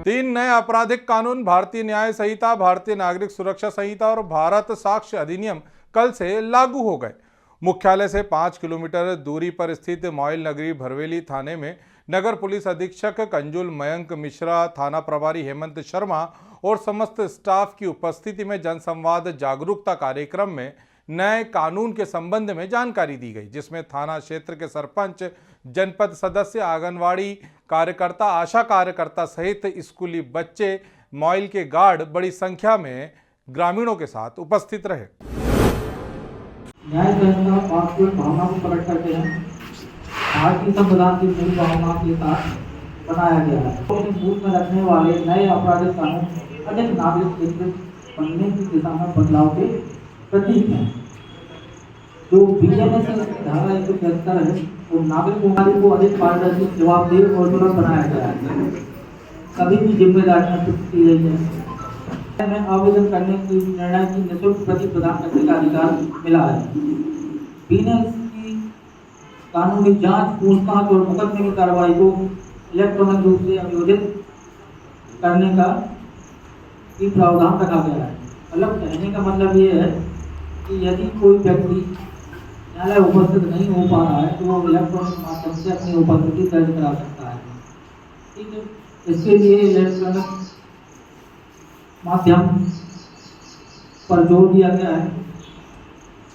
तीन नए आपराधिक कानून भारतीय न्याय संहिता, भारतीय नागरिक सुरक्षा संहिता और भारत साक्ष्य अधिनियम कल से लागू हो गए। मुख्यालय से 5 किलोमीटर दूरी पर स्थित मॉयल नगरी भरवेली थाने में नगर पुलिस अधीक्षक कंजुल मयंक मिश्रा, थाना प्रभारी हेमंत शर्मा और समस्त स्टाफ की उपस्थिति में जनसंवाद जागरूकता कार्यक्रम में नए कानून के संबंध में जानकारी दी गई, जिसमें थाना क्षेत्र के सरपंच, जनपद सदस्य, आंगनवाड़ी कार्यकर्ता, आशा कार्यकर्ता सहित स्कूली बच्चे, मॉयल के गार्ड बड़ी संख्या में ग्रामीणों के साथ उपस्थित रहे। न्याय संहिता पासपोर्ट भावना को प्रकट करते हैं। भारतीय संविधान की मूल भावना के साथ बनाया गया है। अपने मूल में रखने वाले नए आपराधिक कानून अधिक नागरिक केंद्रित बनने की दिशा में बदलाव के प्रतीक हैं। जो बीएनएस धारा 173 है वो नागरिक को अधिक पारदर्शी, जवाबदेह और तुरंत बनाया गया है। सभी की जिम्मेदारियां फिक्स की गई है। में आवेदन करने की निर्णय की निःशुल्क प्रति प्रदान करने का अधिकार मिला है। बीएनएस की कानूनी जांच, पूछताछ और मुकदमे की कार्रवाई को इलेक्ट्रॉनिक रूप से आयोजित करने का भी प्रावधान रखा गया है। मतलब कहने का मतलब ये है कि यदि कोई व्यक्ति न्यायालय उपस्थित नहीं हो पा रहा है तो वो इलेक्ट्रॉनिक माध्यम से अपनी उपस्थिति दर्ज करा सकता है। ठीक है, इसके लिए इलेक्ट्रॉनिक माध्यम पर जोर दिया गया है।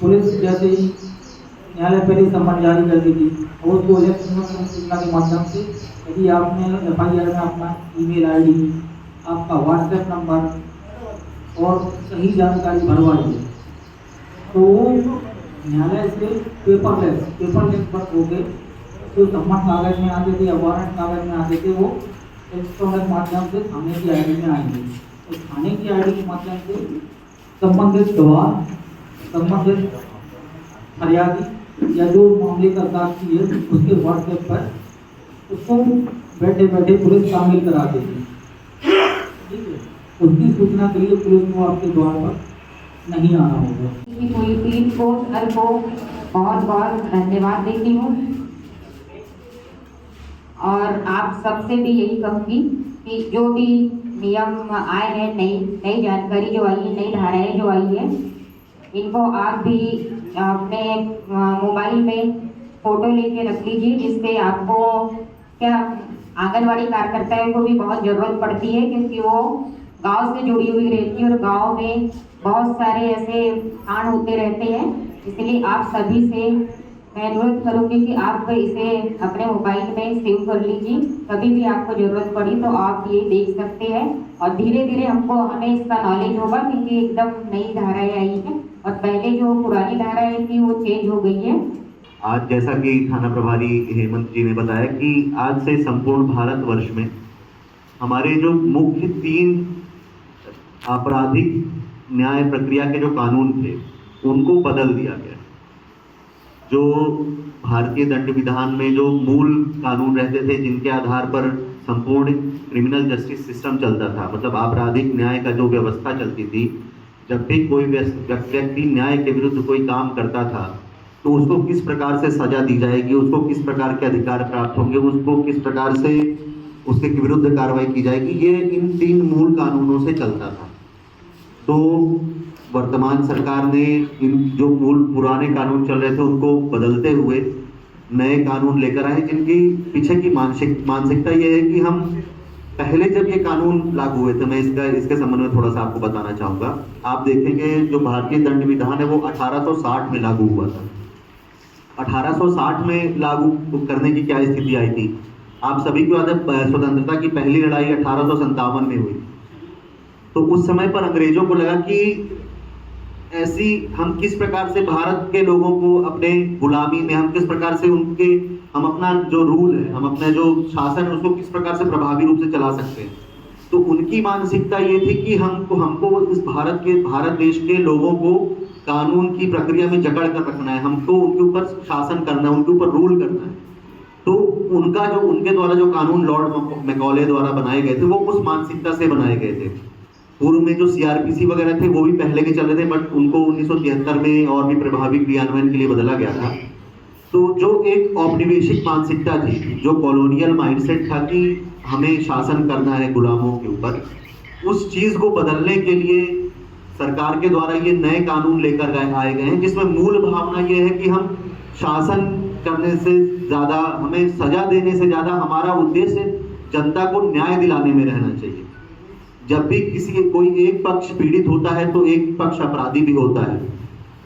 पुलिस जैसे ही न्यायालय पहले सम्मन जारी कर दी थी और उसको इलेक्ट्रॉनिक सूचना के माध्यम से यदि आपने एफआईआर में अपना ईमेल आईडी, आपका व्हाट्सएप नंबर और सही जानकारी भरवाई है तो न्यायालय से पेपरलेस पर हो गए जो सम्मन कागज में आते थे या वारंट कागज में आते थे वो इलेक्ट्रॉनिक माध्यम से थाने की आईडी में आएंगे। तो थाने की आईडी के माध्यम से संबंधित गवाह, संबंधित फरियादी या जो मामले का साक्षी है उसके व्हाट्सएप पर उसको बैठे बैठे पुलिस शामिल करा देगी। ठीक है, उसकी सूचना के लिए पुलिस को आपके द्वार पर नहीं आना होगा। पूरी टीम को, सर को बहुत बहुत धन्यवाद देती हूँ और आप सबसे भी यही कहूँगी कि जो भी नियम आए हैं, नई जानकारी जो आई है, नई धाराएं जो आई है, इनको आप भी अपने मोबाइल में फोटो लेके रख लीजिए, जिससे आपको क्या आंगनवाड़ी कार्यकर्ताओं को भी बहुत ज़रूरत पड़ती है क्योंकि वो गांव से जुड़ी हुई रहती है और गांव में बहुत सारे ऐसे कांड होते रहते हैं। इसलिए आप सभी से मैं अनुरोध करूँगी कि आप इसे अपने मोबाइल में सेव कर लीजिए। कभी भी आपको ज़रूरत पड़ी तो आप ये देख सकते हैं और धीरे धीरे हमें इसका नॉलेज होगा क्योंकि एकदम नई धाराएं आई है और पहले जो पुरानी धाराएं थी वो चेंज हो गई है। आज जैसा कि थाना प्रभारी हेमंत जी ने बताया कि आज से संपूर्ण भारतवर्ष में हमारे जो मुख्य 3 आपराधिक न्याय प्रक्रिया के जो कानून थे उनको बदल दिया गया। जो भारतीय दंड विधान में जो मूल कानून रहते थे जिनके आधार पर संपूर्ण क्रिमिनल जस्टिस सिस्टम चलता था, मतलब आपराधिक न्याय का जो व्यवस्था चलती थी, जब भी कोई व्यक्ति न्याय के विरुद्ध कोई काम करता था तो उसको किस प्रकार से सजा दी जाएगी, उसको किस प्रकार के अधिकार प्राप्त होंगे, उसको किस प्रकार से उसके विरुद्ध कार्रवाई की जाएगी, ये इन 3 मूल कानूनों से चलता था। तो वर्तमान सरकार ने इन जो मूल पुराने कानून चल रहे थे उनको बदलते हुए नए कानून लेकर आए, जिनकी पीछे की मानसिकता ये है कि हम पहले जब ये कानून लागू हुए थे, मैं इसके संबंध में थोड़ा सा आपको बताना चाहूँगा। आप देखेंगे जो भारतीय दंड विधान है वो 1860 में लागू हुआ था। 1860 में लागू करने की क्या स्थिति आई थी, आप सभी को याद है, स्वतंत्रता की पहली लड़ाई 1857 में हुई। तो उस समय पर अंग्रेजों को लगा कि ऐसी हम किस प्रकार से भारत के लोगों को अपने गुलामी में, हम किस प्रकार से हम अपना जो रूल है, हम अपना जो शासन है उसको किस प्रकार से प्रभावी रूप से चला सकते हैं। तो उनकी मानसिकता ये थी कि हमको इस भारत देश के लोगों को कानून की प्रक्रिया में जकड़ कर रखना है, हमको उनके ऊपर शासन करना है, उनके ऊपर रूल करना है। तो उनके द्वारा जो कानून लॉर्ड मैकॉले द्वारा बनाए गए थे वो उस मानसिकता से बनाए गए थे। पूर्व में जो सीआरपीसी वगैरह थे वो भी पहले के चल रहे थे, बट उनको 1973 में और भी प्रभावी क्रियान्वयन के लिए बदला गया था। तो जो एक औपनिवेशिक मानसिकता थी, जो कॉलोनियल माइंडसेट था कि हमें शासन करना है गुलामों के ऊपर, उस चीज को बदलने के लिए सरकार के द्वारा ये नए कानून लेकर आए गए हैं, जिसमें मूल भावना ये है कि हम शासन करने से ज्यादा, हमें सजा देने से ज्यादा हमारा उद्देश्य जनता को न्याय दिलाने में रहना चाहिए। जब भी कोई एक पक्ष पीड़ित होता है तो एक पक्ष अपराधी भी होता है,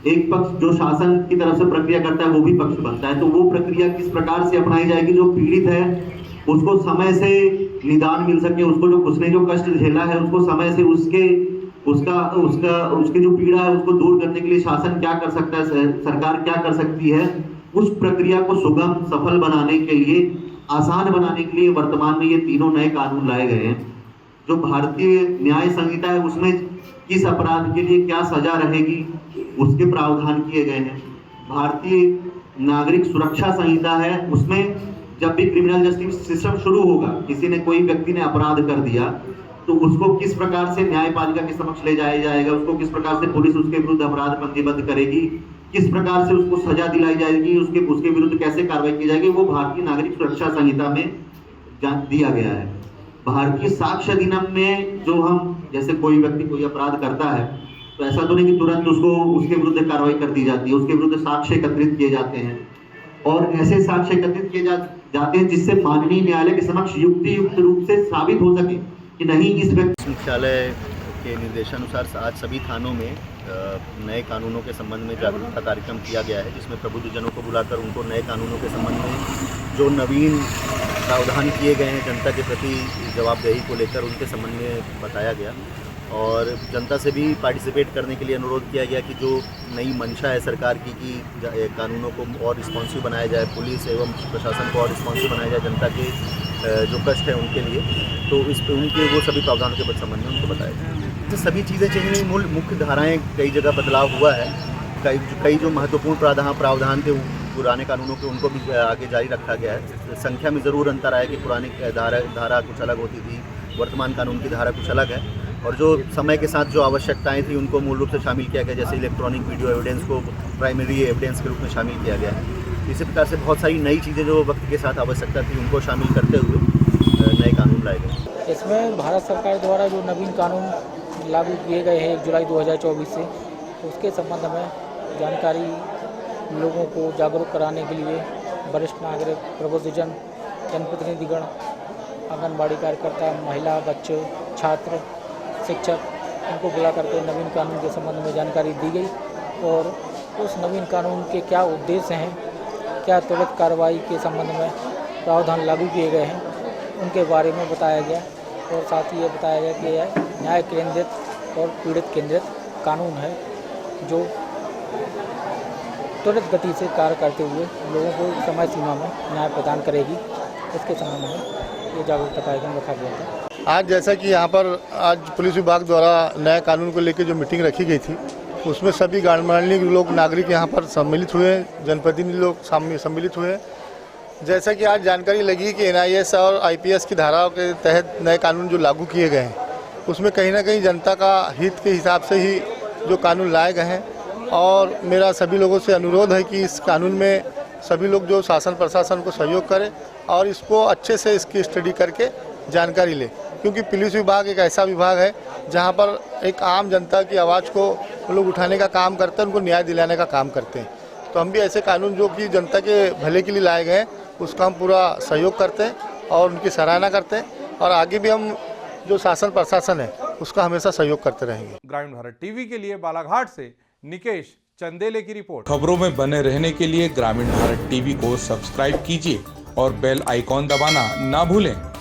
एक पक्ष जो शासन की तरफ से प्रक्रिया करता है वो भी पक्ष बनता है। तो वो प्रक्रिया किस प्रकार से अपनाई जाएगी, जो पीड़ित है उसको समय से निदान मिल सके, उसको उसने जो कष्ट झेला है उसको समय से उसके जो पीड़ा है उसको दूर करने के लिए शासन क्या कर सकता है, सरकार क्या कर सकती है, उस प्रक्रिया को सुगम सफल बनाने के लिए, आसान बनाने के लिए वर्तमान में ये तीनों नए कानून लाए गए हैं। जो भारतीय न्याय संहिता है उसमें किस अपराध के लिए क्या सजा रहेगी उसके प्रावधान किए गए हैं। भारतीय नागरिक सुरक्षा संहिता है, उसमें जब भी क्रिमिनल जस्टिस सिस्टम शुरू होगा, किसी ने, कोई व्यक्ति ने अपराध कर दिया तो उसको किस प्रकार से न्यायपालिका के समक्ष ले जाया जाएगा, उसको किस प्रकार से पुलिस उसके विरुद्ध अपराध पंजीबद्ध करेगी, किस प्रकार से उसको सजा दिलाई जाएगी, उसके विरुद्ध कैसे कार्रवाई की जाएगी, वो भारतीय नागरिक सुरक्षा संहिता में दिया गया है। भारतीय साक्ष्य अधिनियम में जो हम, जैसे कोई व्यक्ति कोई अपराध करता है तो ऐसा तो नहीं कि तुरंत उसके विरुद्ध कार्रवाई कर दी जाती है, उसके विरुद्ध साक्ष्य एकत्रित किए जाते हैं और ऐसे साक्ष्य एकत्रित किए जाते हैं जिससे माननीय न्यायालय के समक्ष युक्त रूप से साबित हो सके कि नहीं इस व्यक्ति। मुख्यालय के निर्देशानुसार आज सभी थानों में नए कानूनों के संबंध में जागरूकता कार्यक्रम किया गया है, जिसमें प्रबुद्धजनों को बुलाकर उनको नए कानूनों के संबंध में जो नवीन प्रावधान किए गए हैं जनता के प्रति जवाबदेही को लेकर उनके संबंध में बताया गया और जनता से भी पार्टिसिपेट करने के लिए अनुरोध किया गया कि जो नई मंशा है सरकार की कि कानूनों को और रिस्पॉन्सिव बनाया जाए, पुलिस एवं प्रशासन को और रिस्पॉन्सिव बनाया जाए जनता के जो कष्ट है उनके लिए, तो उनके वो सभी प्रावधानों के संबंध में उनको बताया जाए। तो सभी चीज़ें चाहिए, मुख्य धाराएँ कई जगह बदलाव हुआ है, कई जो महत्वपूर्ण प्रावधान थे पुराने कानूनों के उनको भी आगे जारी रखा गया है। संख्या में ज़रूर अंतर आया कि पुरानी धारा कुछ अलग होती थी, वर्तमान कानून की धारा कुछ अलग है और जो समय के साथ जो आवश्यकताएं थी उनको मूल रूप से शामिल किया गया, जैसे इलेक्ट्रॉनिक वीडियो एविडेंस को प्राइमरी एविडेंस के रूप में शामिल किया गया है। इसी प्रकार से बहुत सारी नई चीज़ें जो वक्त के साथ आवश्यकता थी उनको शामिल करते हुए नए कानून लाए गए। इसमें भारत सरकार द्वारा जो नवीन कानून लागू किए गए हैं 1 जुलाई 2024 से, उसके संबंध में जानकारी लोगों को जागरूक कराने के लिए वरिष्ठ नागरिक, प्रबुद्धजन, जनप्रतिनिधिगण, आंगनबाड़ी कार्यकर्ता, महिला, बच्चे, छात्र, शिक्षक, इनको बुला करके नवीन कानून के संबंध में जानकारी दी गई और उस नवीन कानून के क्या उद्देश्य हैं, क्या त्वरित कार्रवाई के संबंध में प्रावधान लागू किए गए हैं, उनके बारे में बताया गया और साथ ही ये बताया गया कि यह न्याय केंद्रित और पीड़ित केंद्रित कानून है जो त्वरित गति से कार्य करते हुए लोगों को समय सीमा में न्याय प्रदान करेगी। इसके संबंध में ये जागरूकता कार्यक्रम रखा गया था। आज जैसा कि यहाँ पर आज पुलिस विभाग द्वारा नए कानून को लेकर जो मीटिंग रखी गई थी उसमें सभी गणमान्य लोग, नागरिक यहाँ पर सम्मिलित हुए हैं, जनप्रतिनिधि लोग सम्मिलित हुए हैं। जैसा कि आज जानकारी लगी कि NIS और IPS की धाराओं के तहत नए कानून जो लागू किए गए हैं उसमें कहीं ना कहीं जनता का हित के हिसाब से ही जो कानून लाए गए हैं और मेरा सभी लोगों से अनुरोध है कि इस कानून में सभी लोग जो शासन प्रशासन को सहयोग करें और इसको अच्छे से इसकी स्टडी करके जानकारी लें, क्योंकि पुलिस विभाग एक ऐसा विभाग है जहां पर एक आम जनता की आवाज़ को लोग उठाने का काम करते हैं, उनको न्याय दिलाने का काम करते हैं। तो हम भी ऐसे कानून जो कि जनता के भले के लिए लाए गए हैं उसका हम पूरा सहयोग करते हैं और उनकी सराहना करते हैं और आगे भी हम जो शासन प्रशासन है उसका हमेशा सहयोग करते रहेंगे। ग्रामीण भारत टीवी के लिए बालाघाट से निकेश चंदेले की रिपोर्ट। खबरों में बने रहने के लिए ग्रामीण भारत टीवी को सब्सक्राइब कीजिए और बेल आइकॉन दबाना ना भूलें।